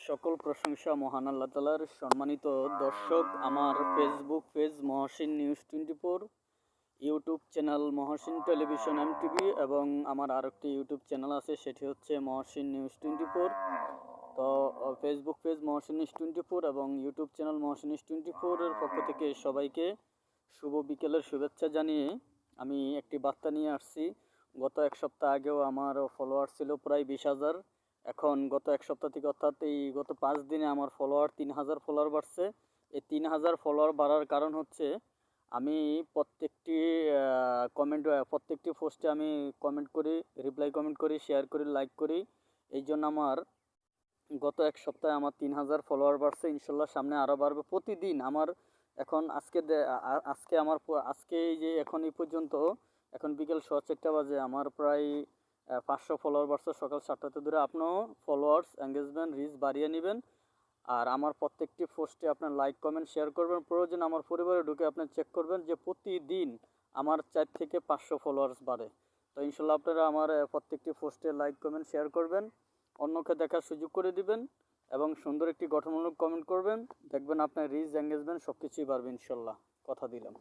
সকল প্রশংসা মহান আল্লাহ তালার। সম্মানিত দর্শক, আমার Facebook page Mohsin news 24, YouTube channel Mohsin television MTV এবং আমার আরেকটি ইউটিউব চ্যানেল আছে, সেটি হচ্ছে মহসিন নিউজ 24। তো ফেসবুক পেজ মহসিন নিউজ 24 এবং ইউটিউব চ্যানেল মহসিন নিউজ 24 এর পক্ষ থেকে সবাইকে শুভ বিকেলের শুভেচ্ছা জানিয়ে আমি একটি বার্তা নিয়ে আসছি। গত এক সপ্তাহ আগেও আমার ফলোয়ার ছিল প্রায় 20,000। এখন গত এক সপ্তাহ থেকে, অর্থাৎ এই গত 5 দিনে আমার ফলোয়ার 3,000 ফলোয়ার বাড়ছে। এই 3,000 ফলোয়ার বাড়ার কারণ হচ্ছে আমি প্রত্যেকটি পোস্টে আমি কমেন্ট করি, রিপ্লাই কমেন্ট করি, শেয়ার করি, লাইক করি। এই জন্য আমার গত এক সপ্তাহে আমার 3,000 ফলোয়ার বাড়ছে। ইনশাল্লাহ সামনে আরও বাড়বে প্রতিদিন। আমার এখন আজকে এই যে এখন এই পর্যন্ত, এখন বিকেল 4:15 বাজে, আমার প্রায় 500 ফলোয়ার বাড়ছে সকাল 7টাতে ধরে। আপনিও ফলোয়ার্স, এঙ্গেজমেন্ট, রিচ বাড়িয়ে নেবেন। আর আমার প্রত্যেকটি পোস্টে আপনার লাইক কমেন্ট শেয়ার করবেন। প্রয়োজন আমার পরিবারে ঢুকে আপনি চেক করবেন যে প্রতিদিন আমার 4 থেকে 500 ফলোয়ার্স বাড়ে। তো ইনশাল্লাহ আপনারা আমার প্রত্যেকটি পোস্টে লাইক কমেন্ট শেয়ার করবেন, অন্যকে দেখার সুযোগ করে দিবেন এবং সুন্দর একটি গঠনমূলক কমেন্ট করবেন। দেখবেন আপনার রিচ, এঙ্গেজমেন্ট সব কিছুই বাড়বে ইনশাল্লাহ, কথা দিলাম।